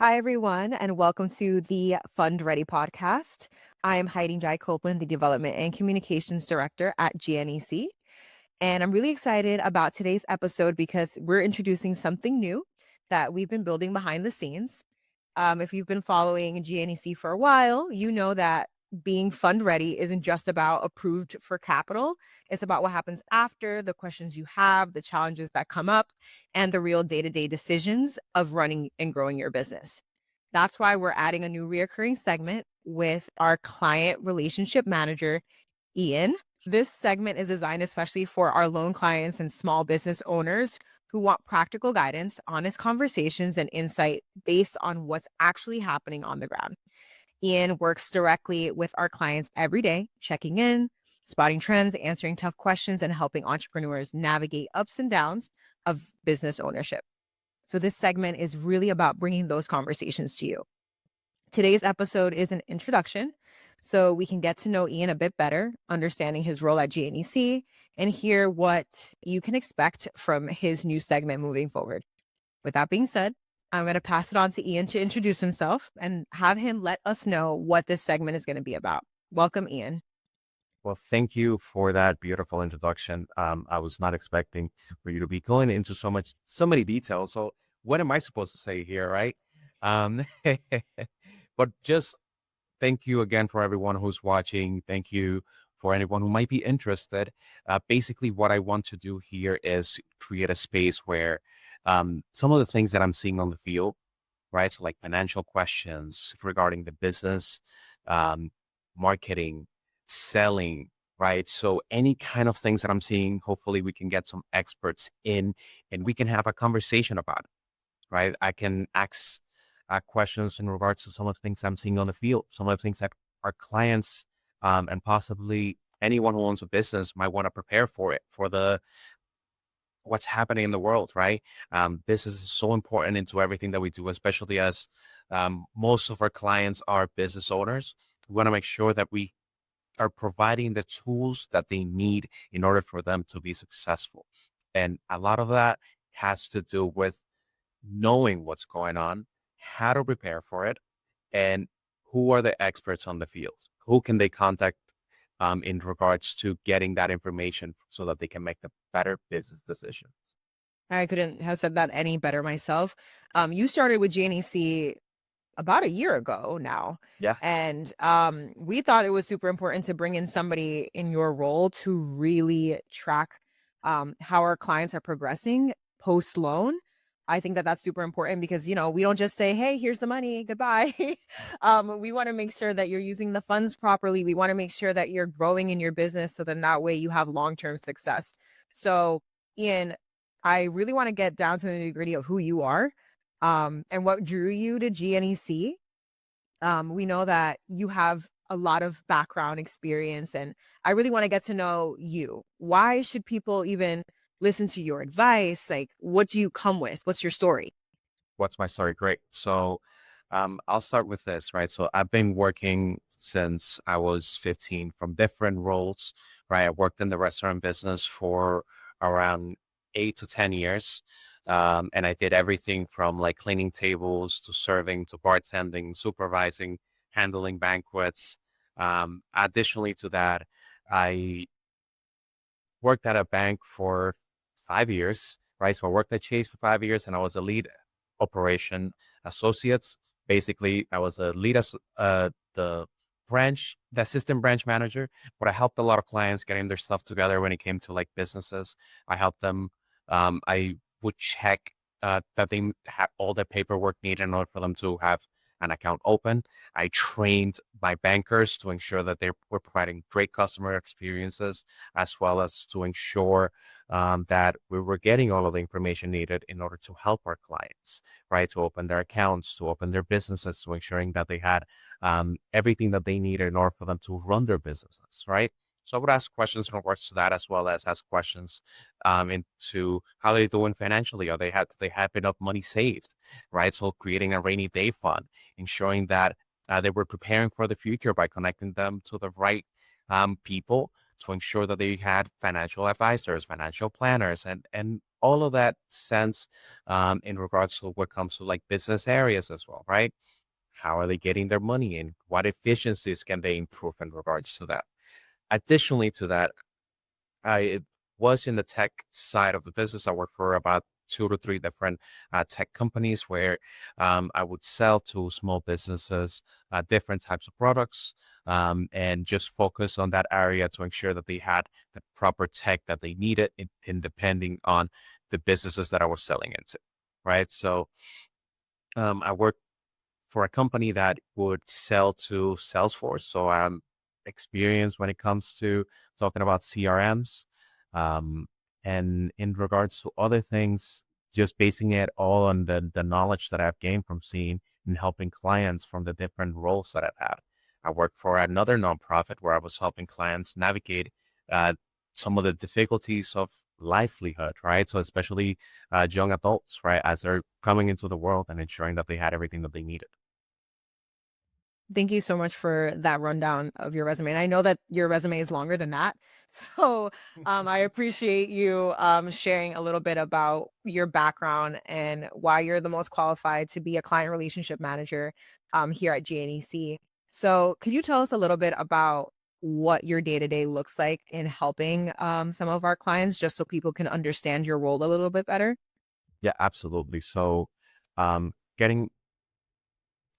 Hi, everyone, and welcome to the Fund Ready podcast. I am Heidi Jai Copeland, the Development and Communications Director at GNEC. And I'm really excited about today's episode because we're introducing something new that we've been building behind the scenes. If you've been following GNEC for a while, you know that being fund ready isn't just about approved for capital. It's about what happens after, the questions you have, the challenges that come up, and the real day to day decisions of running and growing your business. That's why we're adding a new reoccurring segment with our client relationship manager, Ian. This segment is designed especially for our loan clients and small business owners who want practical guidance, honest conversations, and insight based on what's actually happening on the ground. Ian works directly with our clients every day, checking in, spotting trends, answering tough questions, and helping entrepreneurs navigate ups and downs of business ownership. So, this segment is really about bringing those conversations to you. Today's episode is an introduction so we can get to know Ian a bit better, understanding his role at GNEC, and hear what you can expect from his new segment moving forward. With that being said, I'm going to pass it on to Ian to introduce himself and have him let us know what this segment is going to be about. Welcome, Ian. Well, thank you for that beautiful introduction. I was not expecting for you to be going into so many details. So what am I supposed to say here, right? Um, but just thank you again for everyone who's watching. Thank you for anyone who might be interested. Basically, what I want to do here is create a space where some of the things that I'm seeing on the field, right? So like financial questions regarding the business, um, marketing, selling, right? So any kind of things that I'm seeing, hopefully we can get some experts in and we can have a conversation about it, right? I can ask questions in regards to some of the things I'm seeing on the field, some of the things that our clients and possibly anyone who owns a business might want to prepare for it, for the what's happening in the world, right? Business is so important into everything that we do, especially as most of our clients are business owners. We want to make sure that we are providing the tools that they need in order for them to be successful. And a lot of that has to do with knowing what's going on, how to prepare for it, and who are the experts on the field? Who can they contact in regards to getting that information so that they can make the better business decisions? I couldn't have said that any better myself. You started with GNEC about a year ago now. Yeah. And we thought it was super important to bring in somebody in your role to really track how our clients are progressing post loan. I think that that's super important because, we don't just say, hey, here's the money, goodbye. We want to make sure that you're using the funds properly. We want to make sure that you're growing in your business so then that way you have long term success. So, Ian, I really want to get down to the nitty gritty of who you are and what drew you to GNEC. We know that you have a lot of background experience, and I really want to get to know you. Why should people even listen to your advice? Like, what do you come with? What's your story? What's my story? Great. So I'll start with this, right? So I've been working since I was 15 from different roles, right? I worked in the restaurant business for around 8 to 10 years. And I did everything from like cleaning tables to serving to bartending, supervising, handling banquets. Additionally to that, I worked at a bank for 5 years, right? So I worked at Chase for 5 years and I was a lead operation associates. Basically, I was a lead as the assistant branch manager, but I helped a lot of clients getting their stuff together when it came to like businesses. I helped them. I would check that they had all the paperwork needed in order for them to have an account open. I trained my bankers to ensure that they were providing great customer experiences, as well as to ensure that we were getting all of the information needed in order to help our clients, right? To open their accounts, to open their businesses, to ensuring that they had everything that they needed in order for them to run their businesses, right? So I would ask questions in regards to that, as well as ask questions into how they're doing financially. Do they have enough money saved, right? So creating a rainy day fund, ensuring that they were preparing for the future by connecting them to the right people to ensure that they had financial advisors, financial planners, and all of that sense in regards to what comes to like business areas as well, right? How are they getting their money in? What efficiencies can they improve in regards to that? Additionally to that, I was in the tech side of the business. I worked for about two to three different tech companies where I would sell to small businesses different types of products and just focus on that area to ensure that they had the proper tech that they needed in depending on the businesses that I was selling into, right? So I worked for a company that would sell to Salesforce. So I'm experienced when it comes to talking about CRMs. Um, and in regards to other things, just basing it all on the knowledge that I've gained from seeing and helping clients from the different roles that I've had. I worked for another nonprofit where I was helping clients navigate uh, some of the difficulties of livelihood, right? So especially young adults, right, as they're coming into the world and ensuring that they had everything that they needed. Thank you so much for that rundown of your resume. And I know that your resume is longer than that. So I appreciate you sharing a little bit about your background and why you're the most qualified to be a client relationship manager here at GNEC. So could you tell us a little bit about what your day to day looks like in helping some of our clients, just so people can understand your role a little bit better? Yeah, absolutely. So, getting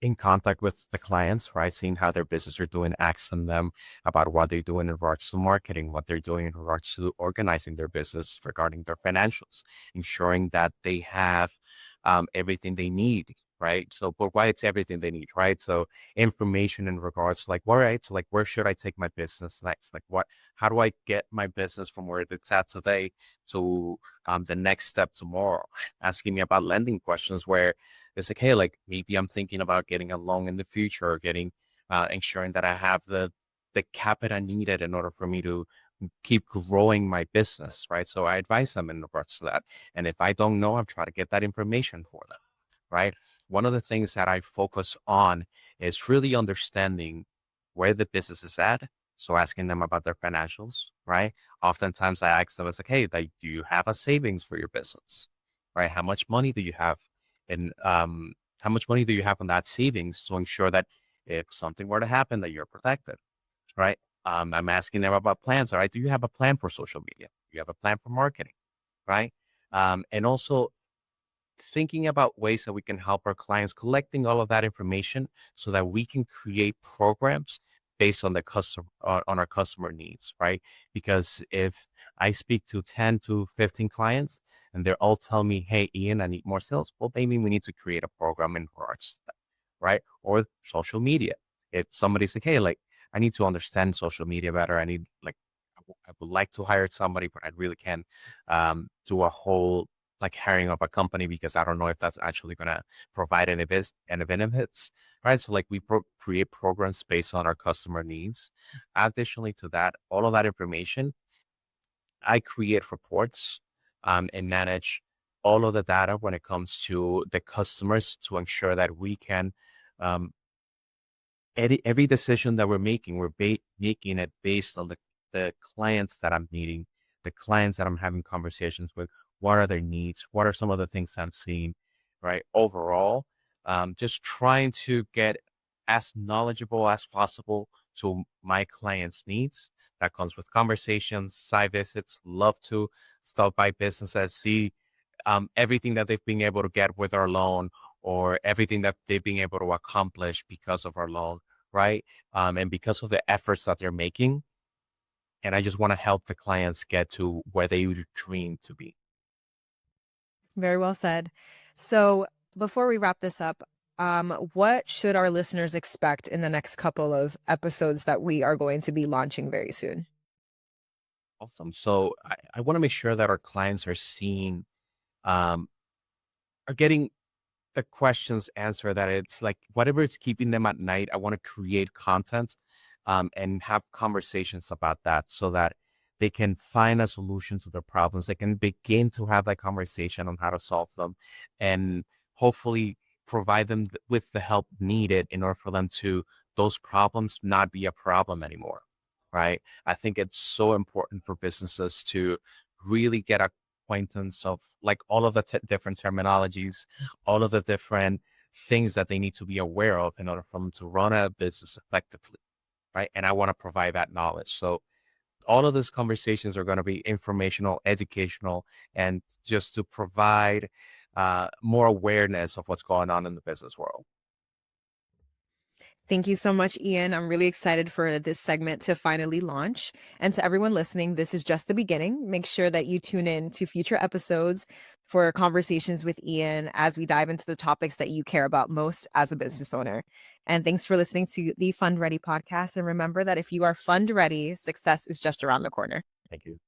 in contact with the clients, right? Seeing how their business are doing, asking them about what they're doing in regards to marketing, what they're doing in regards to organizing their business regarding their financials, ensuring that they have everything they need, right? So, but why it's everything they need, right? So, information in regards to like, all right, so like, where should I take my business next? Like, how do I get my business from where it's at today to the next step tomorrow? Asking me about lending questions where it's like, hey, like maybe I'm thinking about getting a loan in the future or getting ensuring that I have the capital needed in order for me to keep growing my business, right? So I advise them in regards to that. And if I don't know, I'm trying to get that information for them, right? One of the things that I focus on is really understanding where the business is at. So asking them about their financials, right? Oftentimes I ask them, it's like, hey, like, do you have a savings for your business, right? How much money do you have and how much money do you have on that savings to ensure that if something were to happen, that you're protected, right? I'm asking them about plans. All right, do you have a plan for social media? Do you have a plan for marketing, right? And also thinking about ways that we can help our clients collecting all of that information so that we can create programs based on the customer on our customer needs, right? Because if I speak to 10 to 15 clients and they're all telling me, hey, Ian, I need more sales, well, maybe we need to create a program in regards to that, right? Or social media. If somebody's like, hey, like I need to understand social media better, I need like I would like to hire somebody, but I really can't do a whole like hiring of a company because I don't know if that's actually going to provide any benefits, right? So like we create programs based on our customer needs. Additionally to that, all of that information, I create reports and manage all of the data when it comes to the customers to ensure that we can um, every decision that we're making, making it based on the clients that I'm meeting, the clients that I'm having conversations with. What are their needs? What are some of the things I'm seeing, right? Overall, just trying to get as knowledgeable as possible to my clients' needs. That comes with conversations, site visits. Love to stop by businesses, see everything that they've been able to get with our loan or everything that they've been able to accomplish because of our loan, right? And because of the efforts that they're making. And I just want to help the clients get to where they would dream to be. Very well said. So before we wrap this up, what should our listeners expect in the next couple of episodes that we are going to be launching very soon? Awesome. So I want to make sure that our clients are seeing, um, are getting the questions answered, that it's like whatever is keeping them at night. I want to create content and have conversations about that so that they can find a solution to their problems. They can begin to have that conversation on how to solve them and hopefully provide them with the help needed in order for them to those problems not be a problem anymore. right? I think it's so important for businesses to really get acquaintance of like all of the different terminologies, all of the different things that they need to be aware of in order for them to run a business effectively, right? And I want to provide that knowledge. So all of these conversations are going to be informational, educational, and just to provide more awareness of what's going on in the business world. Thank you so much, Ian. I'm really excited for this segment to finally launch. And to everyone listening, this is just the beginning. Make sure that you tune in to future episodes for conversations with Ian as we dive into the topics that you care about most as a business owner. And thanks for listening to the Fund Ready podcast. And remember that if you are fund ready, success is just around the corner. Thank you.